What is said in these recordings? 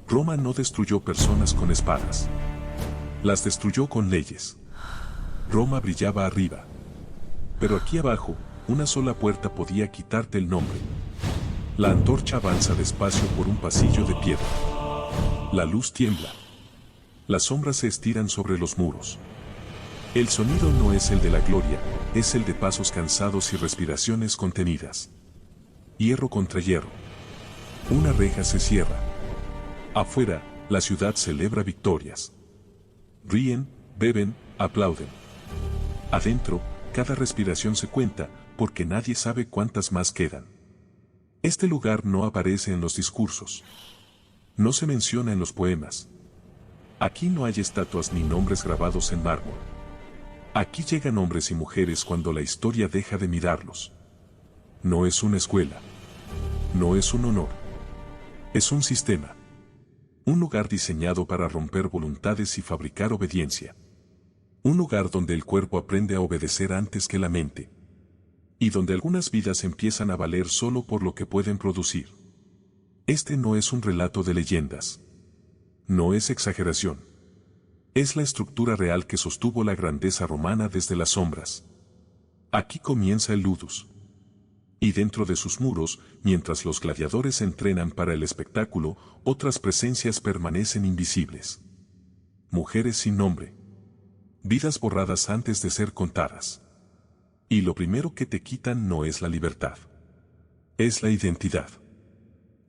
Roma no destruyó personas con espadas. Las destruyó con leyes. Roma brillaba arriba. Pero aquí abajo, una sola puerta podía quitarte el nombre. La antorcha avanza despacio por un pasillo de piedra. La luz tiembla. Las sombras se estiran sobre los muros. El sonido no es el de la gloria, es el de pasos cansados y respiraciones contenidas. Hierro contra hierro. Una reja se cierra. Afuera, la ciudad celebra victorias. Ríen, beben, aplauden. Adentro, cada respiración se cuenta, porque nadie sabe cuántas más quedan. Este lugar no aparece en los discursos. No se menciona en los poemas. Aquí no hay estatuas ni nombres grabados en mármol. Aquí llegan hombres y mujeres cuando la historia deja de mirarlos. No es una escuela. No es un honor. Es un sistema. Un lugar diseñado para romper voluntades y fabricar obediencia. Un lugar donde el cuerpo aprende a obedecer antes que la mente. Y donde algunas vidas empiezan a valer solo por lo que pueden producir. Este no es un relato de leyendas. No es exageración. Es la estructura real que sostuvo la grandeza romana desde las sombras. Aquí comienza el ludus. Y dentro de sus muros, mientras los gladiadores entrenan para el espectáculo, otras presencias permanecen invisibles. Mujeres sin nombre. Vidas borradas antes de ser contadas. Y lo primero que te quitan no es la libertad. Es la identidad.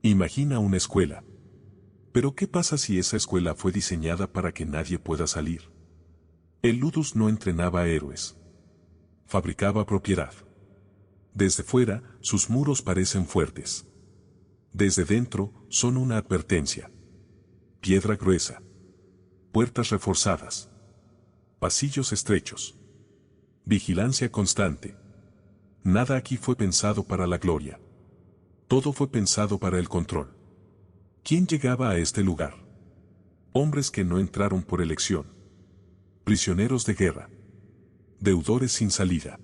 Imagina una escuela. Pero ¿qué pasa si esa escuela fue diseñada para que nadie pueda salir? El ludus no entrenaba a héroes. Fabricaba propiedad. Desde fuera, sus muros parecen fuertes. Desde dentro, son una advertencia. Piedra gruesa. Puertas reforzadas. Pasillos estrechos. Vigilancia constante. Nada aquí fue pensado para la gloria. Todo fue pensado para el control. ¿Quién llegaba a este lugar? Hombres que no entraron por elección. Prisioneros de guerra. Deudores sin salida.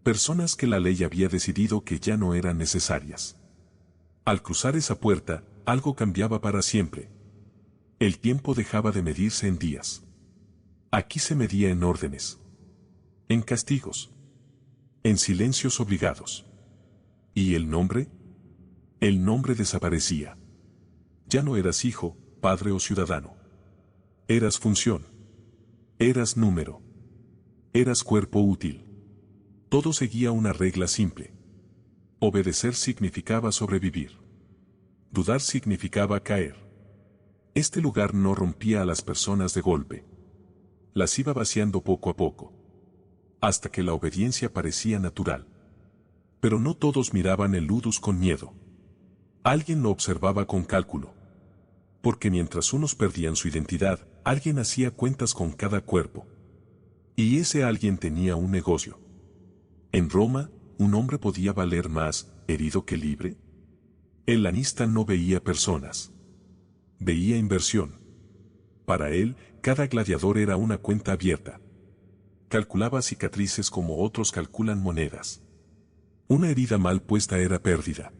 Personas que la ley había decidido que ya no eran necesarias. Al cruzar esa puerta, algo cambiaba para siempre. El tiempo dejaba de medirse en días. Aquí se medía en órdenes. En castigos. En silencios obligados. ¿Y el nombre? El nombre desaparecía. Ya no eras hijo, padre o ciudadano. Eras función. Eras número. Eras cuerpo útil. Todo seguía una regla simple. Obedecer significaba sobrevivir. Dudar significaba caer. Este lugar no rompía a las personas de golpe. Las iba vaciando poco a poco. Hasta que la obediencia parecía natural. Pero no todos miraban el ludus con miedo. Alguien lo observaba con cálculo. Porque mientras unos perdían su identidad, alguien hacía cuentas con cada cuerpo. Y ese alguien tenía un negocio. En Roma, un hombre podía valer más, herido que libre. El lanista no veía personas. Veía inversión. Para él, cada gladiador era una cuenta abierta. Calculaba cicatrices como otros calculan monedas. Una herida mal puesta era pérdida.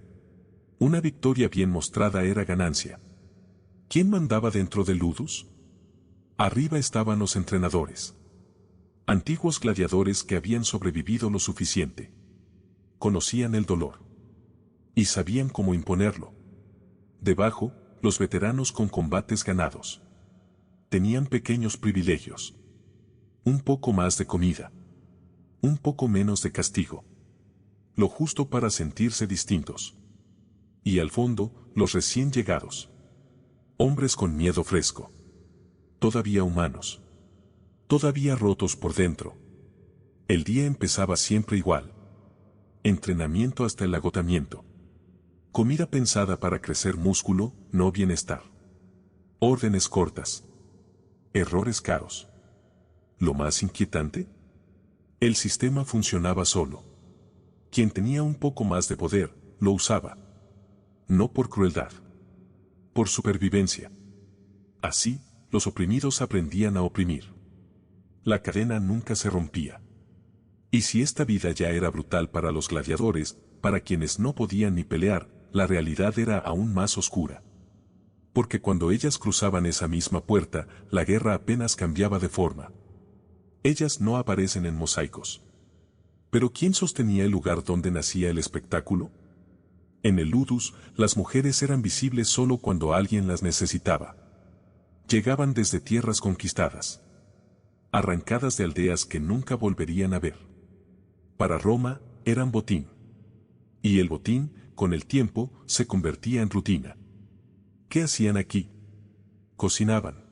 Una victoria bien mostrada era ganancia. ¿Quién mandaba dentro del ludus? Arriba estaban los entrenadores. Antiguos gladiadores que habían sobrevivido lo suficiente. Conocían el dolor. Y sabían cómo imponerlo. Debajo, los veteranos con combates ganados. Tenían pequeños privilegios. Un poco más de comida. Un poco menos de castigo. Lo justo para sentirse distintos. Y al fondo, los recién llegados. Hombres con miedo fresco. Todavía humanos. Todavía rotos por dentro. El día empezaba siempre igual. Entrenamiento hasta el agotamiento. Comida pensada para crecer músculo, no bienestar. Órdenes cortas. Errores caros. Lo más inquietante, el sistema funcionaba solo. Quien tenía un poco más de poder, lo usaba. No por crueldad. Por supervivencia. Así, los oprimidos aprendían a oprimir. La cadena nunca se rompía. Y si esta vida ya era brutal para los gladiadores, para quienes no podían ni pelear, la realidad era aún más oscura. Porque cuando ellas cruzaban esa misma puerta, la guerra apenas cambiaba de forma. Ellas no aparecen en mosaicos. Pero ¿quién sostenía el lugar donde nacía el espectáculo? En el Ludus, las mujeres eran visibles solo cuando alguien las necesitaba. Llegaban desde tierras conquistadas, arrancadas de aldeas que nunca volverían a ver. Para Roma, eran botín. Y el botín, con el tiempo, se convertía en rutina. ¿Qué hacían aquí? Cocinaban,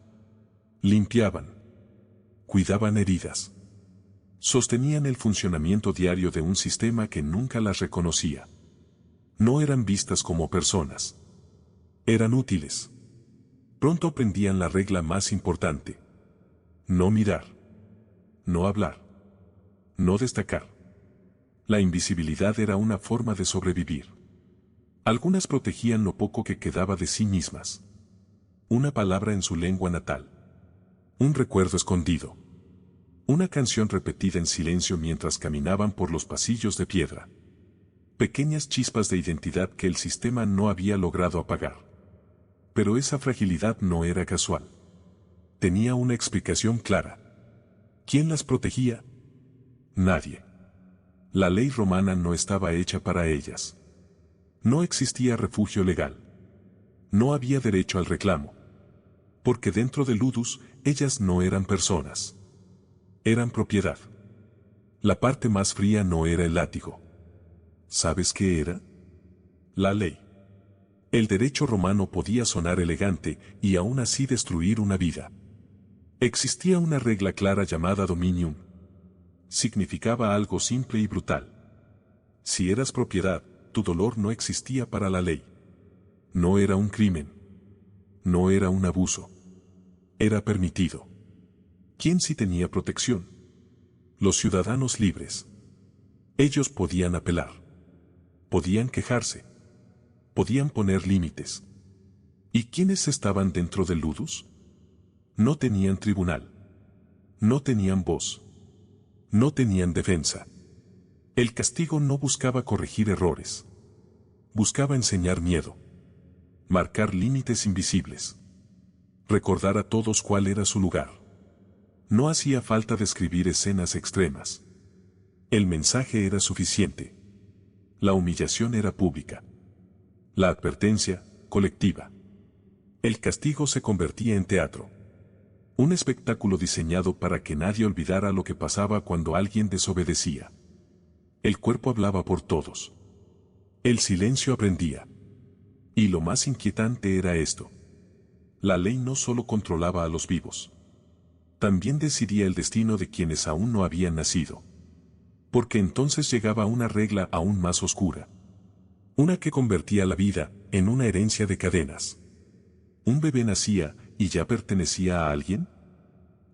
limpiaban, cuidaban heridas. Sostenían el funcionamiento diario de un sistema que nunca las reconocía. No eran vistas como personas. Eran útiles. Pronto aprendían la regla más importante. No mirar. No hablar. No destacar. La invisibilidad era una forma de sobrevivir. Algunas protegían lo poco que quedaba de sí mismas. Una palabra en su lengua natal. Un recuerdo escondido. Una canción repetida en silencio mientras caminaban por los pasillos de piedra. Pequeñas chispas de identidad que el sistema no había logrado apagar. Pero esa fragilidad no era casual. Tenía una explicación clara. ¿Quién las protegía? Nadie. La ley romana no estaba hecha para ellas. No existía refugio legal. No había derecho al reclamo. Porque dentro de Ludus, ellas no eran personas. Eran propiedad. La parte más fría no era el látigo. ¿Sabes qué era? La ley. El derecho romano podía sonar elegante y aún así destruir una vida. Existía una regla clara llamada dominium. Significaba algo simple y brutal. Si eras propiedad, tu dolor no existía para la ley. No era un crimen. No era un abuso. Era permitido. ¿Quién sí tenía protección? Los ciudadanos libres. Ellos podían apelar. Podían quejarse. Podían poner límites. ¿Y quiénes estaban dentro del Ludus? No tenían tribunal. No tenían voz. No tenían defensa. El castigo no buscaba corregir errores. Buscaba enseñar miedo. Marcar límites invisibles. Recordar a todos cuál era su lugar. No hacía falta describir escenas extremas. El mensaje era suficiente. La humillación era pública. La advertencia, colectiva. El castigo se convertía en teatro. Un espectáculo diseñado para que nadie olvidara lo que pasaba cuando alguien desobedecía. El cuerpo hablaba por todos. El silencio aprendía. Y lo más inquietante era esto. La ley no solo controlaba a los vivos. También decidía el destino de quienes aún no habían nacido. Porque entonces llegaba una regla aún más oscura. Una que convertía la vida en una herencia de cadenas. ¿Un bebé nacía y ya pertenecía a alguien?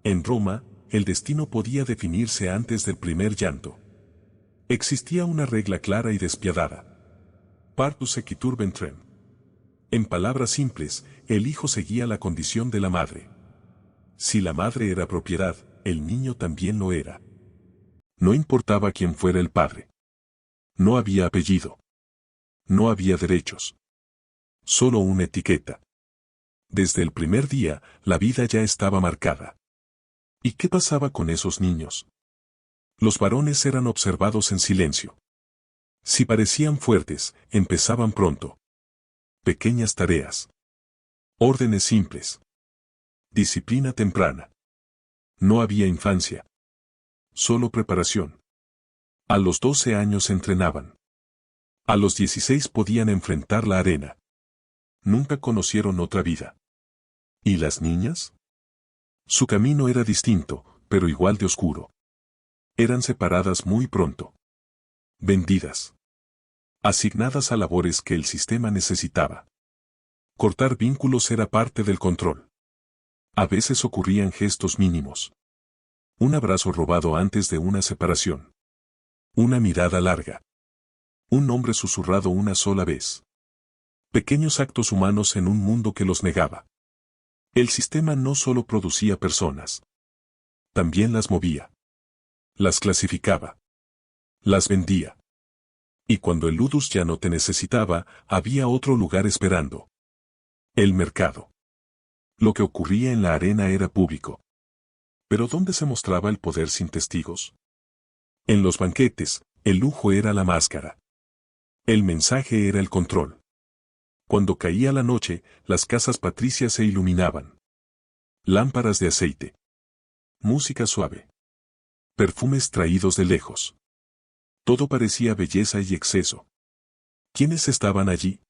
En Roma, el destino podía definirse antes del primer llanto. Existía una regla clara y despiadada. Partus sequitur ventrem. En palabras simples, el hijo seguía la condición de la madre. Si la madre era propiedad, el niño también lo era. No importaba quién fuera el padre. No había apellido. No había derechos. Solo una etiqueta. Desde el primer día, la vida ya estaba marcada. ¿Y qué pasaba con esos niños? Los varones eran observados en silencio. Si parecían fuertes, empezaban pronto. Pequeñas tareas. Órdenes simples. Disciplina temprana. No había infancia. Solo preparación. A los 12 años entrenaban. A los 16 podían enfrentar la arena. Nunca conocieron otra vida. ¿Y las niñas? Su camino era distinto, pero igual de oscuro. Eran separadas muy pronto. Vendidas. Asignadas a labores que el sistema necesitaba. Cortar vínculos era parte del control. A veces ocurrían gestos mínimos. Un abrazo robado antes de una separación. Una mirada larga. Un nombre susurrado una sola vez. Pequeños actos humanos en un mundo que los negaba. El sistema no solo producía personas. También las movía. Las clasificaba. Las vendía. Y cuando el Ludus ya no te necesitaba, había otro lugar esperando. El mercado. Lo que ocurría en la arena era público. Pero ¿dónde se mostraba el poder sin testigos? En los banquetes, el lujo era la máscara. El mensaje era el control. Cuando caía la noche, las casas patricias se iluminaban. Lámparas de aceite. Música suave. Perfumes traídos de lejos. Todo parecía belleza y exceso. ¿Quiénes estaban allí?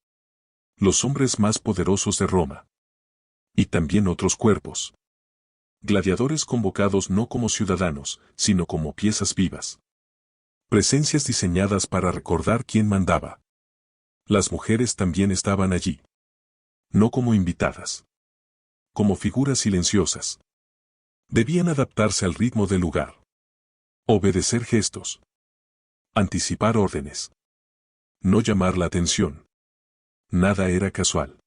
Los hombres más poderosos de Roma. Y también otros cuerpos. Gladiadores convocados no como ciudadanos, sino como piezas vivas. Presencias diseñadas para recordar quién mandaba. Las mujeres también estaban allí. No como invitadas. Como figuras silenciosas. Debían adaptarse al ritmo del lugar. Obedecer gestos. Anticipar órdenes. No llamar la atención. Nada era casual.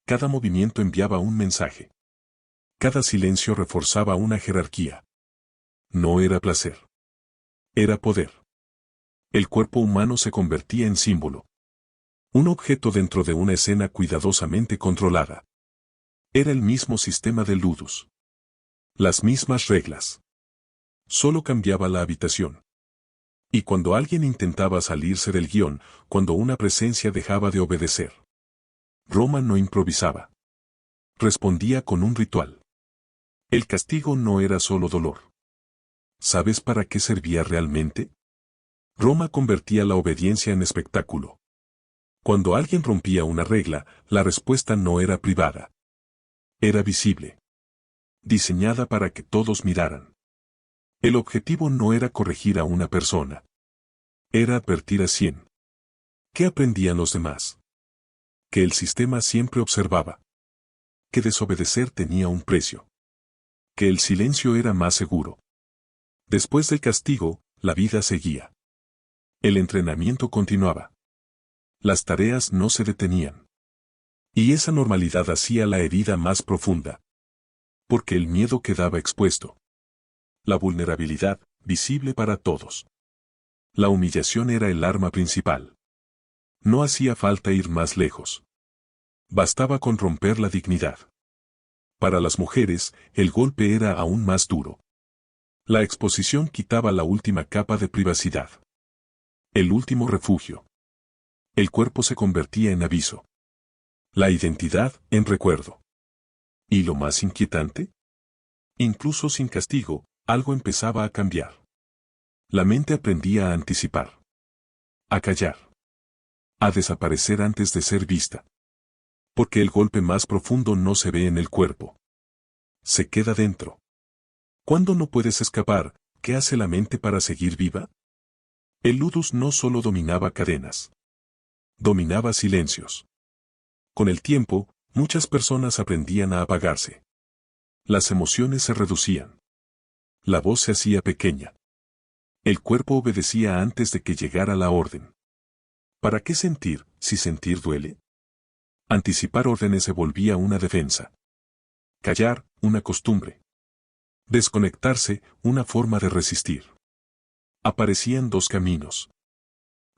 Cada movimiento enviaba un mensaje. Cada silencio reforzaba una jerarquía. No era placer. Era poder. El cuerpo humano se convertía en símbolo. Un objeto dentro de una escena cuidadosamente controlada. Era el mismo sistema de Ludus. Las mismas reglas. Solo cambiaba la habitación. Y cuando alguien intentaba salirse del guión, cuando una presencia dejaba de obedecer. Roma no improvisaba. Respondía con un ritual. El castigo no era solo dolor. ¿Sabes para qué servía realmente? Roma convertía la obediencia en espectáculo. Cuando alguien rompía una regla, la respuesta no era privada. Era visible. Diseñada para que todos miraran. El objetivo no era corregir a una persona. Era advertir a 100. ¿Qué aprendían los demás? Que el sistema siempre observaba. Que desobedecer tenía un precio. Que el silencio era más seguro. Después del castigo, la vida seguía. El entrenamiento continuaba. Las tareas no se detenían. Y esa normalidad hacía la herida más profunda. Porque el miedo quedaba expuesto. La vulnerabilidad, visible para todos. La humillación era el arma principal. No hacía falta ir más lejos. Bastaba con romper la dignidad. Para las mujeres, el golpe era aún más duro. La exposición quitaba la última capa de privacidad. El último refugio. El cuerpo se convertía en aviso. La identidad en recuerdo. ¿Y lo más inquietante? Incluso sin castigo, algo empezaba a cambiar. La mente aprendía a anticipar. A callar. A desaparecer antes de ser vista. Porque el golpe más profundo no se ve en el cuerpo. Se queda dentro. Cuando no puedes escapar, ¿qué hace la mente para seguir viva? El ludus no solo dominaba cadenas. Dominaba silencios. Con el tiempo, muchas personas aprendían a apagarse. Las emociones se reducían. La voz se hacía pequeña. El cuerpo obedecía antes de que llegara la orden. ¿Para qué sentir, si sentir duele? Anticipar órdenes se volvía una defensa. Callar, una costumbre. Desconectarse, una forma de resistir. Aparecían dos caminos.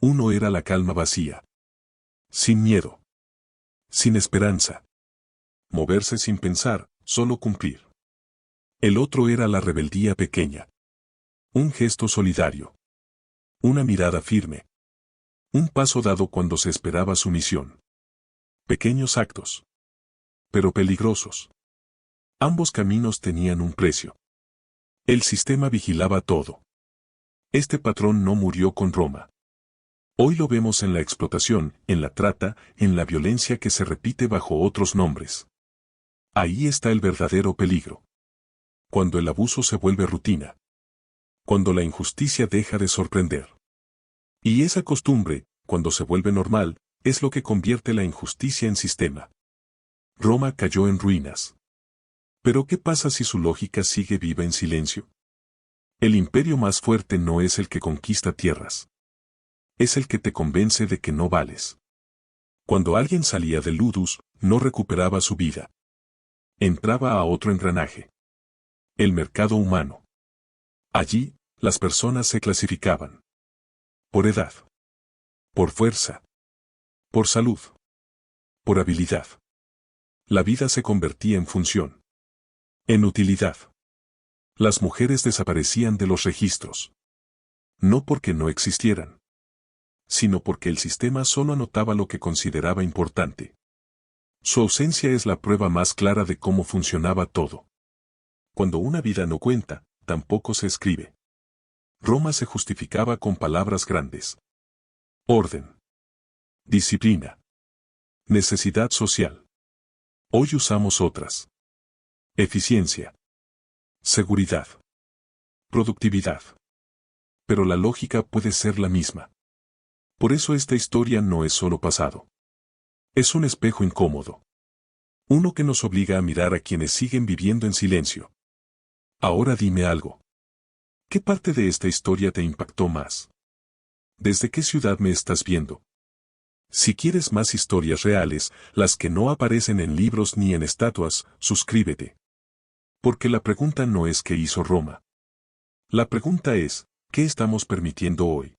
Uno era la calma vacía. Sin miedo. Sin esperanza. Moverse sin pensar, solo cumplir. El otro era la rebeldía pequeña. Un gesto solidario. Una mirada firme. Un paso dado cuando se esperaba sumisión. Pequeños actos. Pero peligrosos. Ambos caminos tenían un precio. El sistema vigilaba todo. Este patrón no murió con Roma. Hoy lo vemos en la explotación, en la trata, en la violencia que se repite bajo otros nombres. Ahí está el verdadero peligro. Cuando el abuso se vuelve rutina. Cuando la injusticia deja de sorprender. Y esa costumbre, cuando se vuelve normal, es lo que convierte la injusticia en sistema. Roma cayó en ruinas. Pero ¿qué pasa si su lógica sigue viva en silencio? El imperio más fuerte no es el que conquista tierras. Es el que te convence de que no vales. Cuando alguien salía del ludus, no recuperaba su vida. Entraba a otro engranaje. El mercado humano. Allí, las personas se clasificaban. Por edad. Por fuerza. Por salud. Por habilidad. La vida se convertía en función. En utilidad. Las mujeres desaparecían de los registros. No porque no existieran, sino porque el sistema solo anotaba lo que consideraba importante. Su ausencia es la prueba más clara de cómo funcionaba todo. Cuando una vida no cuenta, tampoco se escribe. Roma se justificaba con palabras grandes. Orden. Disciplina. Necesidad social. Hoy usamos otras. Eficiencia. Seguridad. Productividad. Pero la lógica puede ser la misma. Por eso esta historia no es solo pasado. Es un espejo incómodo. Uno que nos obliga a mirar a quienes siguen viviendo en silencio. Ahora dime algo. ¿Qué parte de esta historia te impactó más? ¿Desde qué ciudad me estás viendo? Si quieres más historias reales, las que no aparecen en libros ni en estatuas, suscríbete. Porque la pregunta no es qué hizo Roma. La pregunta es, ¿qué estamos permitiendo hoy?